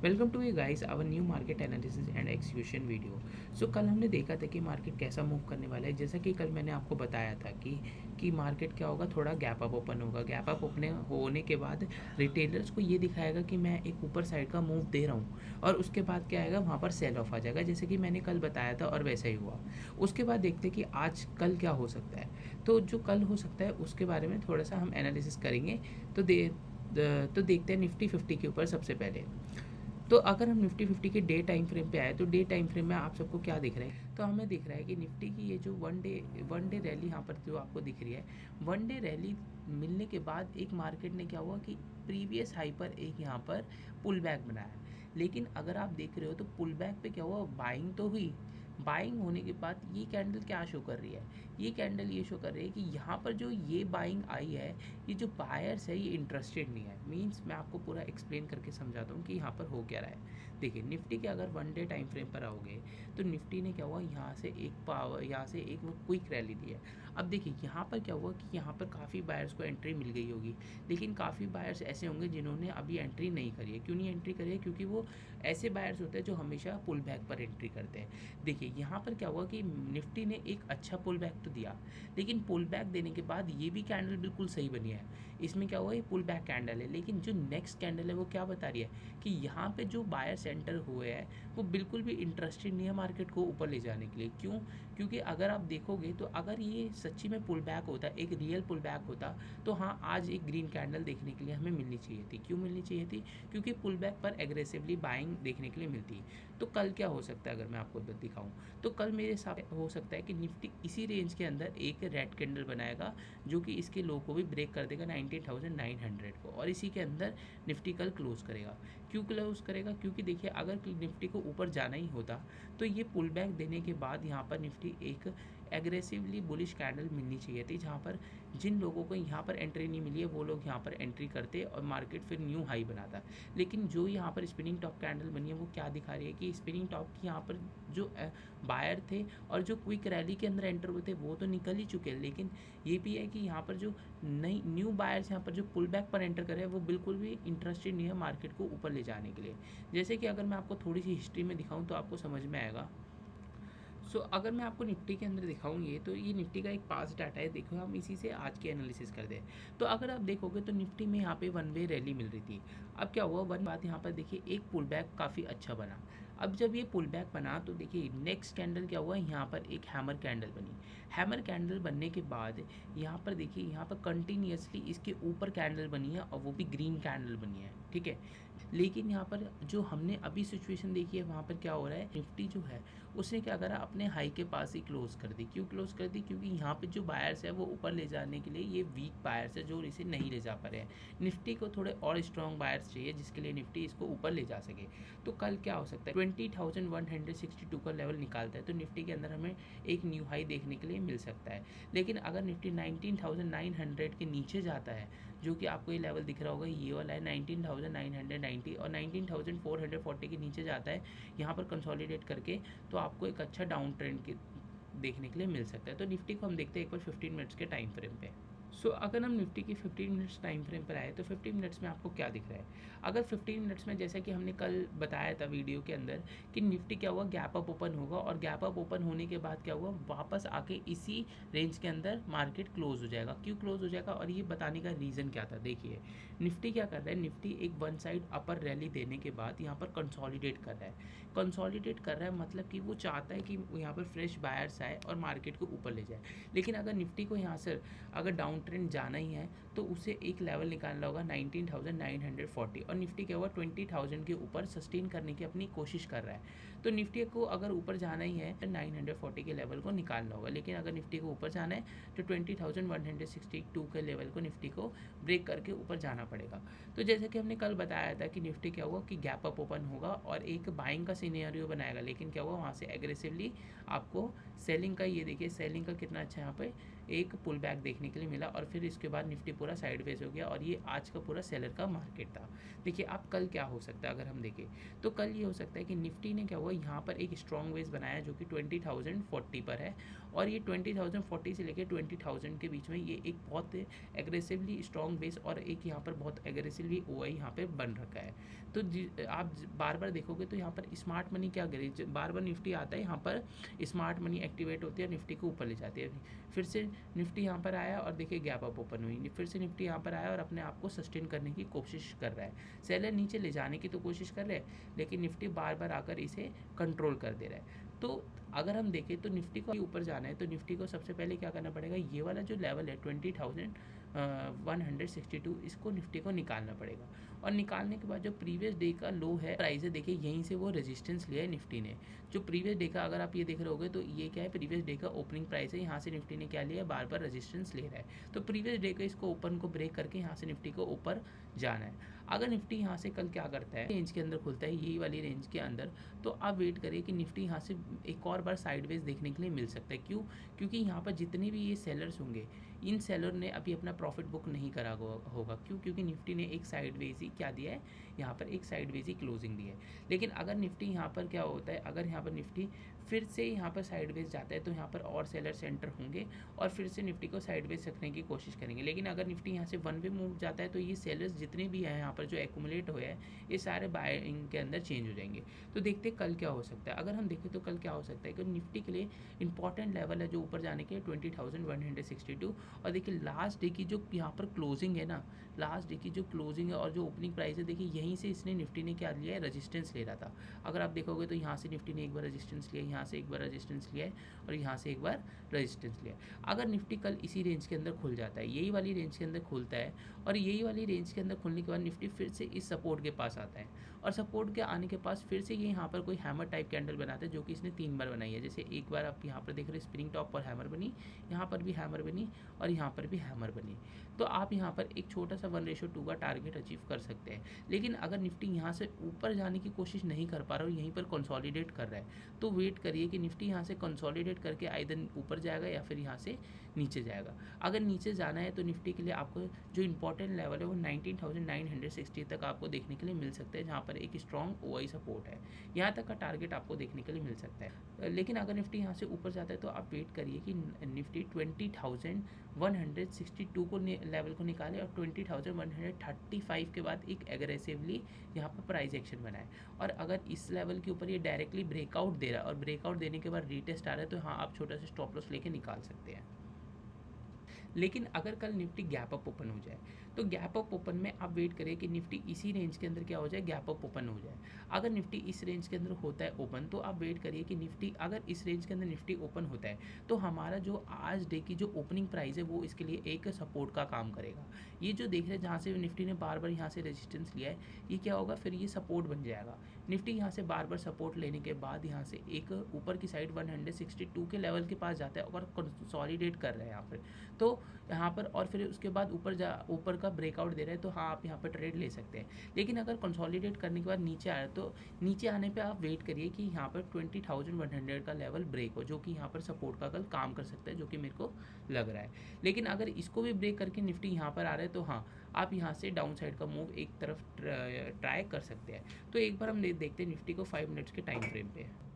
Welcome to you guys our new market analysis and execution video. So कल हमने देखा था कि मार्केट कैसा मूव करने वाला है। जैसा कि कल मैंने आपको बताया था कि मार्केट क्या होगा, थोड़ा गैप अप ओपन होगा। गैप अप ओपन होने के बाद रिटेलर्स को ये दिखाएगा कि मैं एक ऊपर साइड का मूव दे रहा हूँ, और उसके बाद क्या आएगा, वहाँ पर सेल ऑफ आ जाएगा, जैसे कि मैंने कल बताया था और वैसा ही हुआ। उसके बाद देखते हैं कि आज कल क्या हो सकता है। तो जो कल हो सकता है उसके बारे में थोड़ा सा हम एनालिसिस करेंगे। तो देखते हैं निफ्टी 50 के ऊपर सबसे पहले। तो अगर हम निफ्टी 50 के डे टाइम फ्रेम पे आए तो डे टाइम फ्रेम में आप सबको क्या दिख रहा है, तो हमें दिख रहा है कि निफ्टी की ये जो वन डे रैली यहाँ पर जो आपको दिख रही है, वन डे रैली मिलने के बाद एक मार्केट ने क्या हुआ कि प्रीवियस हाई पर एक यहाँ पर पुल बैक बनाया। लेकिन अगर आप देख रहे हो तो पुल बैक पे क्या हुआ, बाइंग तो हुई। बाइंग होने के बाद ये कैंडल क्या शो कर रही है, ये कैंडल ये शो कर रही है कि यहाँ पर जो ये बाइंग आई है, ये जो बायर्स है ये इंटरेस्टेड नहीं है। मींस मैं आपको पूरा एक्सप्लेन करके समझाता हूँ कि यहाँ पर हो क्या रहा है। देखिए, निफ्टी के अगर वन डे टाइम फ्रेम पर आओगे तो निफ्टी ने क्या हुआ, यहाँ से एक वो क्विक रैली दी है। अब देखिए यहाँ पर क्या हुआ कि यहाँ पर काफ़ी बायर्स को एंट्री मिल गई होगी, लेकिन काफ़ी बायर्स ऐसे होंगे जिन्होंने अभी एंट्री नहीं करी है। क्यों नहीं एंट्री करी है, क्योंकि वो ऐसे बायर्स होते हैं जो हमेशा पुल बैक पर एंट्री करते हैं। देखिए यहाँ पर क्या हुआ कि निफ्टी ने एक अच्छा पुल बैक तो दिया, लेकिन पुल बैक देने के बाद ये भी कैंडल बिल्कुल सही बनी है। इसमें क्या हुआ, ये पुल बैक कैंडल है, लेकिन जो नेक्स्ट कैंडल है वो क्या बता रही है कि यहाँ पे जो बायर सेंटर हुए हैं वो बिल्कुल भी इंटरेस्टेड नहीं है मार्केट को ऊपर ले जाने के लिए। क्यों? क्योंकि अगर आप देखोगे तो अगर ये सच्ची में पुल बैक होता, एक रियल पुल बैक होता, तो हाँ आज एक ग्रीन कैंडल देखने के लिए हमें मिलनी चाहिए थी। क्यों मिलनी चाहिए थी? क्योंकि पुल बैक पर एग्रेसिवली बाइंग देखने के लिए मिलती है। तो कल क्या हो सकता है अगर मैं आपको दिखाऊं, तो कल मेरे हिसाब हो सकता है कि निफ्टी इसी रेंज के अंदर एक रेड कैंडल बनाएगा, जो कि इसके लो को भी ब्रेक कर देगा 19,900 को, और इसी के अंदर निफ्टी कल क्लोज करेगा। क्यों क्लोज करेगा? क्योंकि देखिए अगर निफ्टी को ऊपर जाना ही होता तो ये पुल बैक देने के बाद यहाँ पर निफ्टी एक एग्रेसिवली बुलिश कैंडल मिलनी चाहिए थी, जहाँ पर जिन लोगों को यहाँ पर एंट्री नहीं मिली है वो लोग यहाँ पर एंट्री करते और मार्केट फिर न्यू हाई बनाता। लेकिन जो यहाँ पर स्पिनिंग टॉप कैंडल बनी है वो क्या दिखा रही है कि स्पिनिंग टॉप की यहाँ पर जो बायर थे और जो क्विक रैली के अंदर एंटर हुए थे वो तो निकल ही चुके हैं, लेकिन ये भी है कि यहाँ पर जो नई न्यू बायर्स यहाँ पर जो पुल बैक पर एंटर कर रहे हैं वो बिल्कुल भी इंटरेस्टेड नहीं है मार्केट को ऊपर ले जाने के लिए। जैसे कि अगर मैं आपको थोड़ी सी हिस्ट्री में दिखाऊं तो आपको समझ में आएगा। अगर मैं आपको निफ्टी के अंदर दिखाऊँ, ये तो ये निफ्टी का एक पास डाटा है, देखो हम इसी से आज की एनालिसिस कर दें। तो अगर आप देखोगे तो निफ्टी में यहाँ पे वन वे रैली मिल रही थी। अब क्या हुआ, वन बात यहाँ पर देखिए, एक पुल बैक काफ़ी अच्छा बना। अब जब ये पुल बैक बना तो देखिए नेक्स्ट कैंडल क्या हुआ, यहाँ पर एक हैमर कैंडल बनी। हैमर कैंडल बनने के बाद यहाँ पर देखिए, यहाँ पर कंटिन्यूसली इसके ऊपर कैंडल बनी है और वो भी ग्रीन कैंडल बनी है, ठीक है। लेकिन यहाँ पर जो हमने अभी सिचुएशन देखी है वहाँ पर क्या हो रहा है, निफ्टी जो है उसने क्या करा, अपने हाई के पास ही क्लोज कर दी। क्यों क्लोज कर दी? क्योंकि यहाँ पे जो बायर्स है वो ऊपर ले जाने के लिए ये वीक बायर्स है जो इसे नहीं ले जा पा रहे हैं। निफ्टी को थोड़े और स्ट्रॉन्ग बायर्स चाहिए जिसके लिए निफ्टी इसको ऊपर ले जा सके। तो कल क्या हो सकता है, 20,162 का लेवल निकालता है तो निफ्टी के अंदर हमें एक न्यू हाई देखने के लिए मिल सकता है। लेकिन अगर निफ्टी 19,900 के नीचे जाता है, जो कि आपको ये लेवल दिख रहा होगा, ये वाला है 19,990, और 19,440 के नीचे जाता है यहाँ पर कंसोलिडेट करके, तो आपको एक अच्छा डाउन ट्रेंड के देखने के लिए मिल सकता है। तो निफ्टी को हम देखते हैं एक बार 15 मिनट्स के टाइम फ्रेम पे। अगर हम निफ्टी की 15 मिनट्स टाइम फ्रेम पर आए तो 15 मिनट्स में आपको क्या दिख रहा है। अगर 15 मिनट्स में, जैसा कि हमने कल बताया था वीडियो के अंदर, कि निफ्टी क्या हुआ, गैप अप ओपन होगा, और गैप अप ओपन होने के बाद क्या हुआ, वापस आके इसी रेंज के अंदर मार्केट क्लोज हो जाएगा। क्यों क्लोज हो जाएगा, और ये बताने का रीज़न क्या था। देखिए निफ्टी क्या कर रहा है, निफ्टी एक वन साइड अपर रैली देने के बाद यहाँ पर कंसोलिडेट कर रहा है। कंसोलिडेट कर रहा है मतलब कि वो चाहता है कि यहाँ पर फ्रेश बायर्स आए और मार्केट को ऊपर ले जाए। लेकिन अगर निफ्टी को यहाँ से अगर डाउन ट्रेंड जाना ही है तो उसे एक लेवल निकालना होगा 19,940, और निफ्टी क्या हुआ 20,000 के ऊपर सस्टेन करने की अपनी कोशिश कर रहा है। तो निफ्टी को अगर ऊपर जाना ही है तो 940 के लेवल को निकालना होगा। लेकिन अगर निफ्टी को ऊपर जाना है तो 20,162 के लेवल को निफ्टी को ब्रेक करके ऊपर जाना पड़ेगा। तो जैसे कि हमने कल बताया था कि निफ्टी क्या हुआ कि गैप अप ओपन होगा और एक बाइंग का सिनेरियो बनाएगा, लेकिन क्या हुआ, वहाँ से एग्रेसिवली आपको सेलिंग का, ये देखिए सेलिंग का कितना अच्छा यहाँ पे एक पुल बैक देखने के लिए मिला और फिर इसके बाद निफ्टी पूरा साइडवेज हो गया और ये आज का पूरा सेलर का मार्केट था। देखिए अब कल क्या हो सकता है, अगर हम देखें तो कल ये हो सकता है कि निफ्टी ने क्या हुआ, यहाँ पर एक स्ट्रॉन्ग वेज बनाया जो कि 20,040 पर है और ये 20,040 से लेकर 20,000 के बीच में ये एक बहुत एग्रेसिवली स्ट्रॉन्ग बेस और एक यहाँ पर बहुत एग्रेसिवली ओआई यहाँ पे बन रखा है। तो आप बार बार देखोगे तो यहाँ पर स्मार्ट मनी क्या करे, बार बार निफ्टी आता है, यहाँ पर स्मार्ट मनी एक्टिवेट होती है और निफ्टी को ऊपर ले जाती है। फिर से निफ्टी यहाँ पर आया और देखिए गैप अप ओपन हुई, फिर से निफ्टी यहाँ पर आया और अपने आप को सस्टेन करने की कोशिश कर रहा है। सेलर नीचे ले जाने की तो कोशिश कर रहे हैं लेकिन निफ्टी बार बार आकर इसे कंट्रोल कर दे रहा है। तो अगर हम देखें तो निफ्टी को ऊपर जाना है तो निफ्टी को सबसे पहले क्या करना पड़ेगा, ये वाला जो लेवल है 20,162 इसको निफ्टी को निकालना पड़ेगा और निकालने के बाद जो प्रीवियस डे का लो है प्राइस है, देखिए यहीं से वो रेजिस्टेंस लिया है निफ्टी ने। जो प्रीवियस डे का अगर आप ये देख रहे होगे तो ये क्या है, प्रीवियस डे का ओपनिंग प्राइस है, यहाँ से निफ्टी ने क्या लिया है, बार बार रेजिस्टेंस ले रहा है। तो प्रीवियस डे का इसको ओपन को ब्रेक करके यहाँ से निफ्टी को ऊपर जाना है। अगर निफ्टी यहाँ से कल क्या करता है, रेंज के अंदर खुलता है, यही वाली रेंज के अंदर, तो आप वेट करिए कि निफ्टी यहाँ से एक और बार साइडवेज देखने के लिए मिल सकता है। क्यों? क्योंकि यहाँ पर जितने भी ये सेलर्स होंगे इन सेलर ने अभी अपना प्रॉफिट बुक नहीं करा होगा। क्यों? क्योंकि निफ्टी ने एक साइडवेज ही क्या दिया है, यहाँ पर एक साइडवेज ही क्लोजिंग दी है। लेकिन अगर निफ्टी यहाँ पर क्या होता है, अगर यहाँ पर निफ्टी फिर से यहाँ पर साइडवेज जाता है तो यहाँ पर और सेलर सेंटर होंगे और फिर से निफ्टी को साइडवेज रखने की कोशिश करेंगे। लेकिन अगर निफ्टी यहाँ से वन वे मूव जाता है तो ये सेलर्स जितने भी हैं यहाँ पर जो एक्यूमुलेट हुए हैं ये सारे बाइंग के अंदर चेंज हो जाएंगे। तो देखते हैं कल क्या हो सकता है। अगर हम देखें तो कल क्या हो सकता है कि निफ्टी के लिए इंपॉर्टेंट लेवल है जो ऊपर जाने के 20,162 और देखिए लास्ट डे की जो यहाँ पर क्लोजिंग है ना, लास्ट डे की जो क्लोजिंग है और जो ओपनिंग प्राइस है, देखिए यहीं से इसने निफ्टी ने क्या लिया है, रेजिस्टेंस ले रहा था। अगर आप देखोगे तो यहाँ से निफ्टी ने एक बार रेजिस्टेंस लिया, यहाँ से एक बार रेजिस्टेंस लिया है और यहाँ से एक बार रेजिस्टेंस लिया है। अगर निफ्टी कल इसी रेंज के अंदर खुल जाता है, यही वाली रेंज के अंदर खुलता है और यही वाली रेंज के अंदर खुलने के बाद निफ्टी फिर से इस सपोर्ट के पास आता है और सपोर्ट के आने के पास फिर से ये यहाँ पर कोई हैमर टाइप कैंडल बनाता है जो कि इसने 3 बार बनाई है। जैसे एक बार आप यहाँ पर देख रहे हैं स्प्रिंग टॉप पर हैमर बनी, यहाँ पर भी हैमर बनी और यहाँ पर भी हैमर बनी। तो आप यहाँ पर एक छोटा सा 1:2 का टारगेट अचीव कर सकते हैं। लेकिन अगर निफ्टी यहाँ से ऊपर जाने की कोशिश नहीं कर पा रहा और यहीं पर कंसोलिडेट कर रहा है तो वेट करिए कि निफ्टी यहाँ से कंसोलिडेट करके आइदर ऊपर जाएगा या फिर यहाँ से नीचे जाएगा। अगर नीचे जाना है तो निफ्टी के लिए आपको जो इंपॉर्टेंट लेवल है वो 19,960 तक आपको देखने के लिए मिल सकता है, जहाँ पर एक स्ट्रॉन्ग ओआई सपोर्ट है। यहाँ तक का टारगेट आपको देखने के लिए मिल सकता है। लेकिन अगर निफ्टी यहाँ से ऊपर जाता है तो आप वेट करिए कि निफ्टी 20,162 को लेवल को निकाले और 20,135 के बाद एक एग्रेसिवली यहाँ पर प्राइस एक्शन बनाए और अगर इस लेवल के ऊपर ये डायरेक्टली ब्रेकआउट दे रहा है और ब्रेकआउट देने के बाद रीटेस्ट आ रहा है तो हाँ आप छोटा सा स्टॉप लॉस लेके निकाल सकते हैं। लेकिन अगर कल निफ्टी गैप अप ओपन हो जाए तो गैप अप ओपन में आप वेट करिए कि निफ्टी इसी रेंज के अंदर क्या हो जाए, गैप अप ओपन हो जाए। अगर निफ्टी इस रेंज के अंदर होता है ओपन तो आप वेट करिए कि निफ्टी अगर इस रेंज के अंदर निफ्टी ओपन होता है तो हमारा जो आज डे की जो ओपनिंग प्राइस है वो इसके लिए एक सपोर्ट का काम करेगा। ये जो देख रहे हैं जहाँ से निफ्टी ने बार बार यहाँ से रेजिस्टेंस लिया है ये क्या होगा, फिर ये सपोर्ट बन जाएगा। निफ्टी यहाँ से बार बार सपोर्ट लेने के बाद यहाँ से एक ऊपर की साइड 162 के लेवल के पास जाता है और कंसोलिडेट कर रहा है यहाँ पर, तो यहाँ पर और फिर उसके बाद ऊपर का ब्रेकआउट दे रहा है तो हाँ आप यहाँ पर ट्रेड ले सकते हैं। लेकिन अगर कंसोलिडेट करने के बाद नीचे आया तो नीचे आने पे आप वेट करिए कि यहाँ पर 20,100 का लेवल ब्रेक हो, जो कि यहाँ पर सपोर्ट का कल काम कर सकता है, जो कि मेरे को लग रहा है। लेकिन अगर इसको भी ब्रेक करके निफ्टी यहाँ पर आ रहा है तो हाँ आप यहाँ से डाउन साइड का मूव एक तरफ ट्राई कर सकते हैं। तो एक बार हम देखते हैं निफ्टी को 5 मिनट्स के टाइम फ्रेम पे।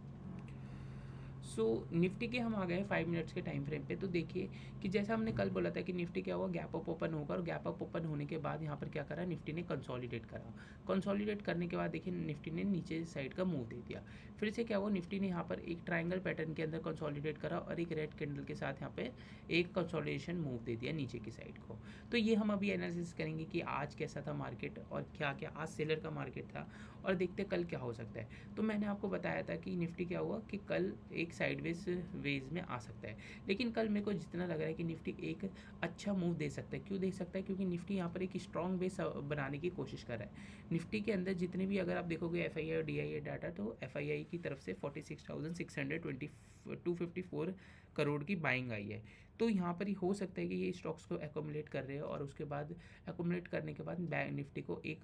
निफ्टी के हम आ गए 5 मिनट्स के टाइम फ्रेम पे। तो देखिए कि जैसा हमने कल बोला था कि निफ्टी क्या हुआ, गैप अप ओपन होगा और गैप अप ओपन होने के बाद यहाँ पर क्या करा, निफ्टी ने कंसोलिडेट करा। कंसोलिडेट करने के बाद देखिए निफ्टी ने नीचे साइड का मूव दे दिया। फिर से क्या हुआ, निफ्टी ने यहाँ पर एक ट्राइंगल पैटर्न के अंदर कंसोलिडेट करा और एक रेड कैंडल के साथ यहाँ पे एक कंसोलिडेशन मूव दे दिया नीचे की साइड को। तो ये हम अभी एनालिसिस करेंगे कि आज कैसा था मार्केट और क्या क्या आज सेलर का मार्केट था और देखते कल क्या हो सकता है। तो मैंने आपको बताया था कि निफ्टी क्या हुआ कि कल एक साइडवेज वेज में आ सकता है, लेकिन कल मेरे को जितना लग रहा है कि निफ्टी एक अच्छा मूव दे सकता है। क्यों दे सकता है? क्योंकि निफ्टी यहाँ पर एक स्ट्रॉन्ग बेस बनाने की कोशिश कर रहा है। निफ्टी के अंदर जितने भी अगर आप देखोगे एफआईआई और डीआईआई डाटा तो एफआईआई की तरफ से 46,624 254 करोड़ की बाइंग आई है। तो यहाँ पर ही हो सकता है कि ये स्टॉक्स को एकोमुलेट कर रहे हैं और उसके बाद एकोमुलेट करने के बाद बैंक निफ्टी को एक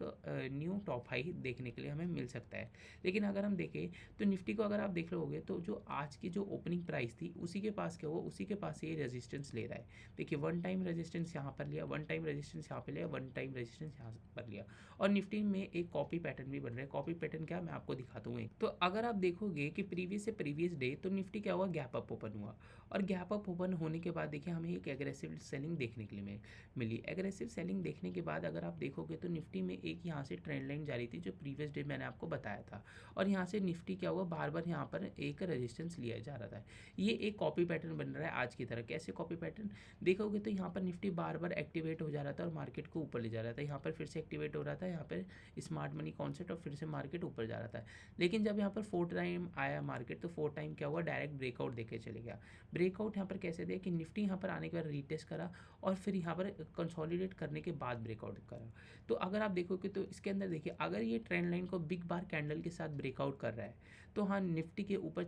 न्यू टॉप हाई देखने के लिए हमें मिल सकता है। लेकिन अगर हम देखें तो निफ्टी को अगर आप देख लोगे तो जो आज की जो ओपनिंग प्राइस थी उसी के पास क्या हुआ, उसी के पास ये रेजिस्टेंस ले रहा है। देखिए वन टाइम रेजिस्टेंस यहाँ पर लिया, वन टाइम रेजिस्टेंस यहाँ पर लिया, वन टाइम रेजिस्टेंस यहाँ पर लिया और निफ्टी में एक कॉपी पैटर्न भी बन रहा है। कॉपी पैटर्न क्या मैं आपको दिखाता हूँ। तो अगर आप देखोगे कि प्रीवियस से प्रीवियस डे तो निफ्टी क्या हुआ, गैप अप ओपन हुआ और गैप अप ओपन होने के बाद देखिए हमें एक एग्रेसिव सेलिंग देखने के लिए मिली। एग्रेसिव सेलिंग देखने के बाद अगर आप देखोगे तो निफ्टी में एक यहाँ से ट्रेंड लाइन जारी थी जो प्रीवियस डे मैंने आपको बताया था और यहाँ से निफ्टी क्या हुआ, बार बार यहाँ पर एक रेजिस्टेंस लिया जा रहा था। ये एक कॉपी पैटर्न बन रहा है आज की तरह। कैसे कॉपी पैटर्न देखोगे तो यहाँ पर निफ्टी बार बार एक्टिवेट हो जा रहा था और मार्केट को ऊपर ले जा रहा था। यहाँ पर फिर से एक्टिवेट हो रहा था, यहाँ पर स्मार्ट मनी कॉन्सेप्ट और फिर से मार्केट ऊपर जा रहा था। लेकिन जब यहाँ पर 4 टाइम आया मार्केट तो 4 टाइम क्या हुआ, डायरेक्ट ब्रेकआउट देके चले गया। ब्रेकआउट यहाँ पर कैसे दिया कि निफ्टी यहाँ पर आने के बाद रीटेस्ट करा और फिर यहाँ पर कंसोलिडेट करने के बाद ब्रेकआउट करा। तो अगर आप देखोगे तो इसके अंदर देखिए अगर ये ट्रेंड लाइन को बिग बार कैंडल के साथ ब्रेकआउट कर रहा है तो हाँ निफ्टी के ऊपर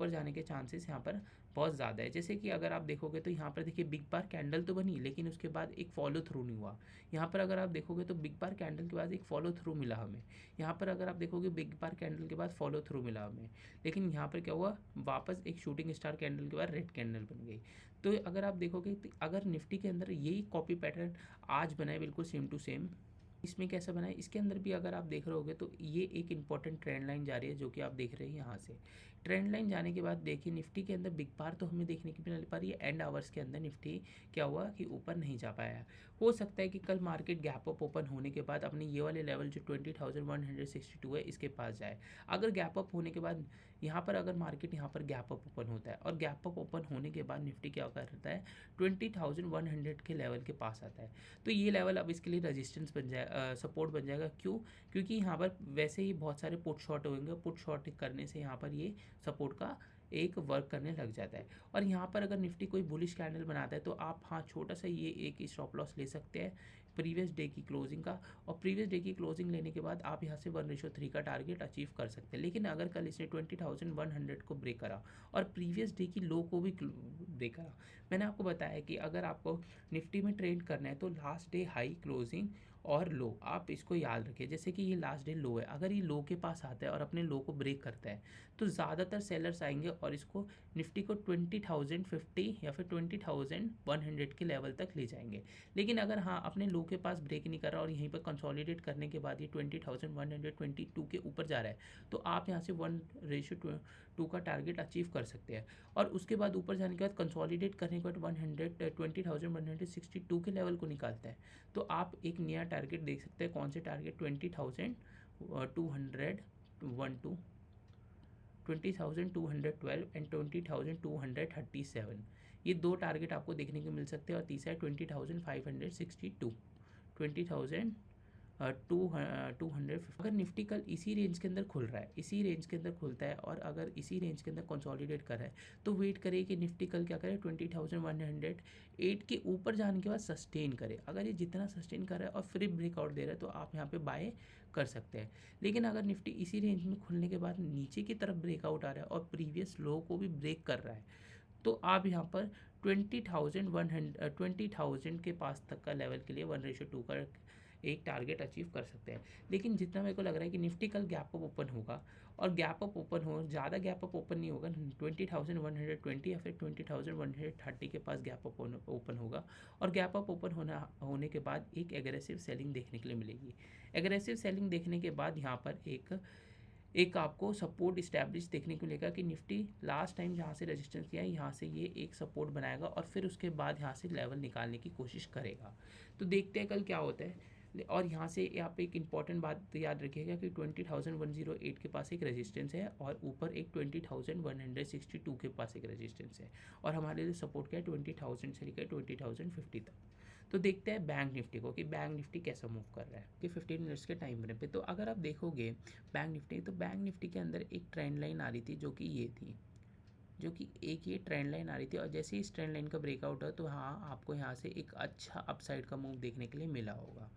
जाने के चांसेस यहाँ पर बहुत ज़्यादा है। जैसे कि अगर आप देखोगे तो यहाँ पर देखिए बिग बार कैंडल तो बनी लेकिन उसके बाद एक फॉलो थ्रू नहीं हुआ। यहाँ पर अगर आप देखोगे तो बिग बार कैंडल के बाद एक फॉलो थ्रू मिला हमें। यहाँ पर अगर आप देखोगे बिग बार कैंडल के बाद फॉलो थ्रू मिला हमें, लेकिन यहाँ पर क्या हुआ, वापस एक शूटिंग स्टार कैंडल के बाद रेड कैंडल बन गई। तो अगर आप देखोगे तो अगर निफ्टी के अंदर यही कॉपी पैटर्न आज बनाए बिल्कुल सेम टू सेम, इसमें कैसा बना है, इसके अंदर भी अगर आप देख रहे होगे तो ये एक इंपॉर्टेंट ट्रेंड लाइन जा रही है जो कि आप देख रहे हैं यहाँ से। ट्रेंड लाइन जाने के बाद देखिए निफ्टी के अंदर बिग बार तो हमें देखने की भी मिल पा रही है। एंड आवर्स के अंदर निफ्टी क्या हुआ कि ऊपर नहीं जा पाया। हो सकता है कि कल मार्केट गैप अप ओपन होने के बाद अपने ये वाले लेवल जो 20,162 है इसके पास जाए। अगर गैप अप होने के बाद यहाँ पर अगर मार्केट यहाँ पर गैप अप ओपन होता है और गैप अप ओपन होने के बाद निफ्टी क्या करता है, 20,100 के लेवल के पास आता है। तो ये लेवल अब इसके लिए रजिस्टेंस बन जाए, सपोर्ट बन जाएगा। क्यों? क्योंकि यहाँ पर वैसे ही बहुत सारे पुट शॉट होंगे, पुट शॉट करने से यहाँ पर ये सपोर्ट का एक वर्क करने लग जाता है। और यहाँ पर अगर निफ्टी कोई बुलिश कैंडल बनाता है तो आप हाँ छोटा सा ये एक स्टॉप लॉस ले सकते हैं प्रीवियस डे की क्लोजिंग का, और प्रीवियस डे की क्लोजिंग लेने के बाद आप यहाँ से 1:3 का टारगेट अचीव कर सकते हैं। लेकिन अगर कल इसने 20,100 को ब्रेक करा और प्रीवियस डे की लो को भी ब्रेक करा, मैंने आपको बताया कि अगर आपको निफ्टी में ट्रेड करना है तो लास्ट डे हाई, क्लोजिंग और लो, आप इसको याद रखिए। जैसे कि ये लास्ट डे लो है, अगर ये लो के पास आता है और अपने लो को ब्रेक करता है तो ज़्यादातर सेलर्स आएंगे और इसको निफ्टी को 20,050 या फिर 20,100 के लेवल तक ले जाएंगे। लेकिन अगर हाँ अपने लो के पास ब्रेक नहीं कर रहा और यहीं पर कंसोलिडेट करने के बाद ये 20,122 के ऊपर जा रहा है तो आप यहाँ से 1:2 का टारगेट अचीव कर सकते हैं। और उसके बाद ऊपर जाने के बाद कंसोलिडेट करने के बाद 20,162 के लेवल को निकालता है तो आप एक नया टारगेट देख सकते हैं। कौन से टारगेट, 20,212 एंड 20,237, ये दो टारगेट आपको देखने को मिल सकते हैं। और तीसरा है 20,562, 20,250। अगर निफ्टी कल इसी रेंज के अंदर खुल रहा है, इसी रेंज के अंदर खुलता है और अगर इसी रेंज के अंदर कंसोलिडेट कर रहा है तो वेट करिए कि निफ्टी कल क्या करे, 20,108 के ऊपर जाने के बाद सस्टेन करे। अगर ये जितना सस्टेन कर रहा है और फिर ब्रेकआउट दे रहा है तो आप यहाँ पे बाय कर सकते हैं। लेकिन अगर निफ्टी इसी रेंज में खुलने के बाद नीचे की तरफ ब्रेकआउट आ रहा है और प्रीवियस लो को भी ब्रेक कर रहा है तो आप यहाँ पर 20,000 के पास तक का लेवल के लिए 1:2 का एक टारगेट अचीव कर सकते हैं। लेकिन जितना मेरे को लग रहा है कि निफ्टी कल गैप अप ओपन होगा और गैप अप ओपन हो, ज़्यादा गैप अप ओपन नहीं होगा, 20,120 या फिर 20,130 के पास गैप अप ओपन होगा और गैप अप ओपन होने के बाद एक एग्रेसिव सेलिंग देखने के लिए मिलेगी। एग्रेसिव सेलिंग देखने के बाद यहाँ पर एक आपको सपोर्ट इस्टेब्लिश देखने को मिलेगा कि निफ्टी लास्ट टाइम जहाँ से रेजिस्टेंस किया है यहाँ से ये एक सपोर्ट बनाएगा और फिर उसके बाद यहाँ से लेवल निकालने की कोशिश करेगा। तो देखते हैं कल क्या होता है। और यहाँ से आप एक इम्पॉर्टेंट बात याद रखिएगा कि 20,108 के पास एक रेजिस्टेंस है और ऊपर एक 20,162 के पास एक रेजिस्टेंस है और हमारे लिए सपोर्ट क्या है 20,000 से लेकर 20,050 तक। तो देखते हैं बैंक निफ्टी को कि बैंक निफ्टी कैसा मूव कर रहा है कि 15 मिनट्स के टाइम फ्रेम पे। तो अगर आप देखोगे बैंक निफ्टी के अंदर एक ट्रेंड लाइन आ रही थी जो कि ये थी, जो कि एक ये ट्रेंड लाइन आ रही थी और जैसे ही इस ट्रेंड लाइन का ब्रेकआउट है तो हाँ आपको यहाँ से एक अच्छा अपसाइड का मूव देखने के लिए मिला होगा।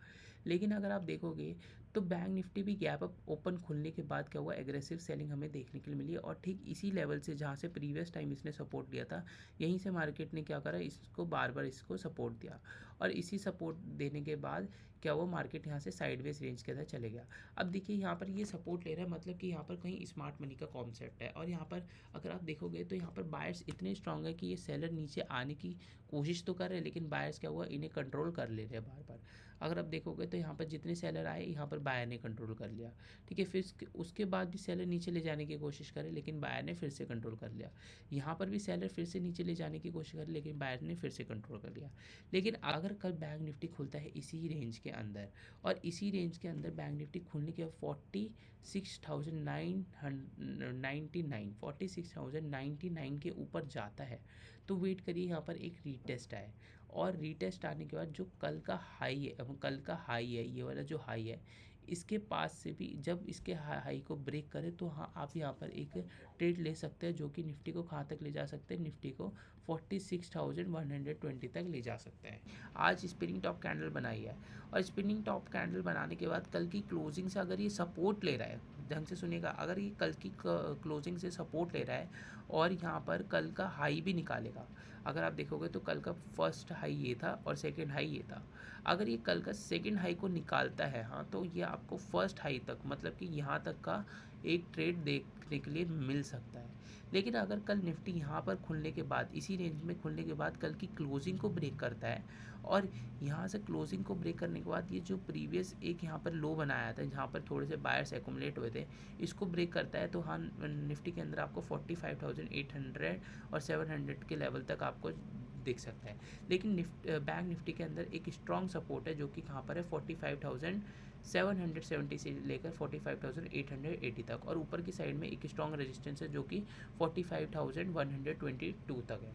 लेकिन अगर आप देखोगे तो बैंक निफ्टी भी गैप अप ओपन खुलने के बाद क्या हुआ, एग्रेसिव सेलिंग हमें देखने के लिए मिली और ठीक इसी लेवल से जहाँ से प्रीवियस टाइम इसने सपोर्ट दिया था, यहीं से मार्केट ने क्या करा, इसको बार बार इसको सपोर्ट दिया और इसी सपोर्ट देने के बाद क्या हुआ, मार्केट यहाँ से साइडवेज रेंज के अंदर चले गया। अब देखिए यहाँ पर ये सपोर्ट ले रहा है, मतलब कि यहाँ पर कहीं स्मार्ट मनी का कॉन्सेप्ट है और यहाँ पर अगर आप देखोगे तो यहाँ पर बायर्स इतने स्ट्रांग है कि ये सेलर नीचे आने की कोशिश तो कर रहे हैं, लेकिन बायर्स क्या हुआ, इन्हें कंट्रोल कर ले रहे हैं बार बार। अगर आप देखोगे तो यहाँ पर जितने सेलर आए, यहाँ पर बायर ने कंट्रोल कर लिया, ठीक है। फिर उसके बाद भी सेलर नीचे ले जाने की कोशिश करे, लेकिन बायर ने फिर से कंट्रोल कर लिया। यहाँ पर भी सेलर फिर से नीचे ले जाने की कोशिश करे, लेकिन बायर ने फिर से कंट्रोल कर लिया। लेकिन अगर कल बैंक निफ्टी खुलता है इसी रेंज के अंदर और इसी रेंज के अंदर बैंक निफ्टी खुलने के 46,999 के ऊपर जाता है, तो वेट करिए यहाँ पर एक रीटेस्ट आए और रीटेस्ट आने के बाद जो कल का हाई है, ये वाला जो हाई है, इसके पास से भी जब इसके हाई को ब्रेक करे तो हाँ, आप यहाँ पर एक ट्रेड ले सकते हैं जो कि निफ्टी को कहाँ तक ले जा सकते हैं, निफ्टी को 46,120 तक ले जा सकते हैं। आज स्पिनिंग टॉप कैंडल बनाई है और स्पिनिंग टॉप कैंडल बनाने के बाद कल की क्लोजिंग से अगर ये सपोर्ट ले रहा है, ढंग से सुनिएगा, अगर ये कल की क्लोजिंग से सपोर्ट ले रहा है और यहाँ पर कल का हाई भी निकालेगा, अगर आप देखोगे तो कल का फर्स्ट हाई ये था और सेकंड हाई ये था, अगर ये कल का सेकंड हाई को निकालता है हाँ, तो ये आपको फर्स्ट हाई तक, मतलब कि यहाँ तक का एक ट्रेड देखने के लिए मिल सकता है। लेकिन अगर कल निफ्टी यहाँ पर खुलने के बाद, इसी रेंज में खुलने के बाद कल की क्लोजिंग को ब्रेक करता है और यहाँ से क्लोजिंग को ब्रेक करने के बाद ये जो प्रीवियस एक यहाँ पर लो बनाया था, जहाँ पर थोड़े से बायर्स एक्यूमुलेट हुए थे, इसको ब्रेक करता है, तो हाँ, निफ्टी के अंदर आपको 45,800 और 700 के लेवल तक आपको दिख सकता है। लेकिन बैंक निफ्टी के अंदर एक स्ट्रॉन्ग सपोर्ट है जो कि कहाँ पर है, 45,770 से लेकर 45,880 तक और ऊपर की साइड में एक स्ट्रॉन्ग रेजिस्टेंस है जो कि 45,122 तक है,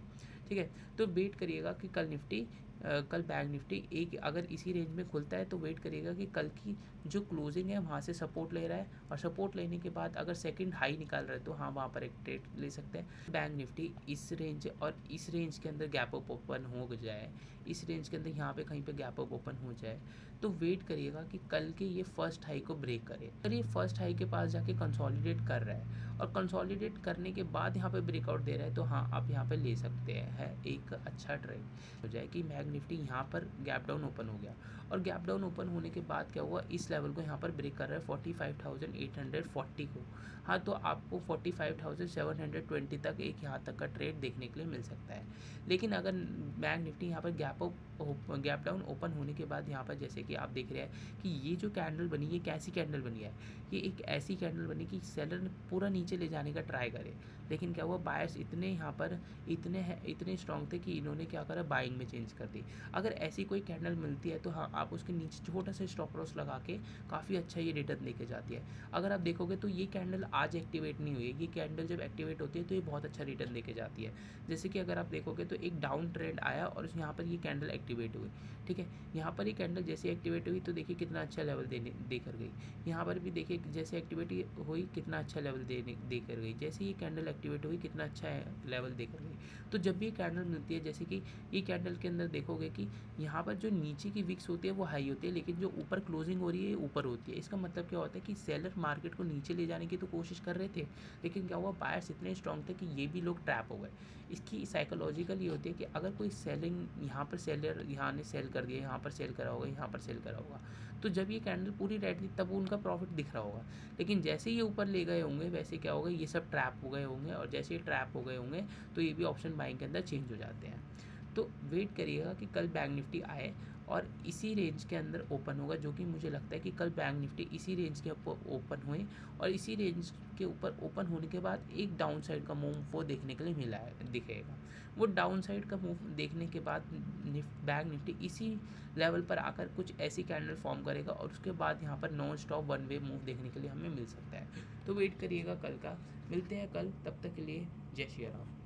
ठीक है। तो वेट करिएगा कि कल बैंक निफ्टी एक अगर इसी रेंज में खुलता है तो वेट करिएगा कि कल की जो क्लोजिंग है वहाँ से सपोर्ट ले रहा है और सपोर्ट लेने के बाद अगर सेकंड हाई निकाल रहा है तो हाँ, वहाँ पर एक ट्रेड ले सकते हैं। बैंक निफ्टी इस रेंज और इस रेंज के अंदर गैप अप ओपन हो जाए, इस रेंज के अंदर यहाँ पे कहीं पे गैप अप ओपन हो जाए तो वेट करिएगा कि कल के ये फर्स्ट हाई को ब्रेक करे। अगर ये फर्स्ट हाई के पास जाके कंसोलिडेट कर रहा है और कंसोलिडेट करने के बाद यहाँ पे ब्रेकआउट दे रहा है तो हाँ, आप यहाँ पे ले सकते हैं एक अच्छा ट्रेड हो जाए कि बैंक निफ्टी यहाँ पर गैप डाउन ओपन हो गया और गैप डाउन ओपन होने के बाद क्या हुआ, इस लेवल को यहाँ पर ब्रेक कर रहा है 45,840 को, हाँ, तो आपको 45,720 तक एक यहाँ तक का ट्रेड देखने के लिए मिल सकता है। लेकिन अगर बैंक निफ्टी यहाँ पर गैप डाउन ओपन होने के बाद यहाँ पर जैसे कि आप देख रहे हैं कि ये जो कैंडल बनी, ये कैसी कैंडल बनी है, ये एक ऐसी कैंडल बनी कि सेलर ने पूरा नीचे ले जाने का ट्राई करे, लेकिन क्या हुआ, बायर्स इतने यहाँ पर इतने स्ट्रांग थे कि इन्होंने क्या करा, बाइंग में चेंज कर दी। अगर ऐसी कोई कैंडल मिलती है तो हाँ, आप उसके नीचे छोटा सा स्टॉप लॉस लगा के काफ़ी अच्छा ये रिटर्न लेके जाती है। अगर आप देखोगे तो ये कैंडल आज एक्टिवेट नहीं हुई है, ये कैंडल जब एक्टिवेट होती है तो ये बहुत अच्छा रिटर्न लेके जाती है। जैसे कि अगर आप देखोगे तो एक डाउन ट्रेंड आया और यहाँ पर ये कैंडल एक्टिवेट हुई, ठीक है। यहाँ पर ये कैंडल जैसे एक्टिवेट हुई तो देखिए कितना अच्छा लेवल दे कर गई, यहाँ पर भी देखिए जैसे एक्टिवेट हुई कितना अच्छा लेवल दे कर गई, जैसे ये कैंडल एक्टिवेट हुई कितना अच्छा लेवल दे कर गई। तो जब भी कैंडल मिलती है, जैसे कि ये कैंडल के अंदर देखोगे कि यहाँ पर जो नीचे की विक्स होती है वो हाई होती है, लेकिन जो ऊपर क्लोजिंग हो रही है ऊपर होती है। इसका मतलब क्या होता है कि सेलर मार्केट को नीचे ले जाने की तो कोशिश कर रहे थे, लेकिन क्या हुआ, बायर्स इतने स्ट्रॉन्ग थे कि ये भी लोग ट्रैप हो गए। इसकी साइकोलॉजिकल ये होती है कि अगर कोई सेलिंग यहाँ पर सेलर यहाँ ने सेल कर दिया, यहाँ पर सेल करा होगा, यहाँ पर सेल करा होगा, तो जब ये कैंडल पूरी रेड थी तब उनका प्रॉफिट दिख रहा होगा, लेकिन जैसे ये ऊपर ले गए होंगे वैसे क्या होगा, ये सब ट्रैप हो गए होंगे और जैसे ये ट्रैप हो गए होंगे तो ये भी ऑप्शन बाइंग के अंदर चेंज हो जाते हैं। तो वेट करिएगा कि कल बैंक निफ्टी आए और इसी रेंज के अंदर ओपन होगा, जो कि मुझे लगता है कि कल बैंक निफ्टी इसी रेंज के ऊपर ओपन हुए और इसी रेंज के ऊपर ओपन होने के बाद एक डाउन साइड का मूव वो देखने के लिए मिला है, दिखेगा। वो डाउन साइड का मूव देखने के बाद बैंक निफ्टी इसी लेवल पर आकर कुछ ऐसी कैंडल फॉर्म करेगा और उसके बाद यहाँ पर non stop one way move देखने के लिए हमें मिल सकता है। तो वेट करिएगा कल का, मिलते हैं कल, तब तक के लिए जय श्री राम।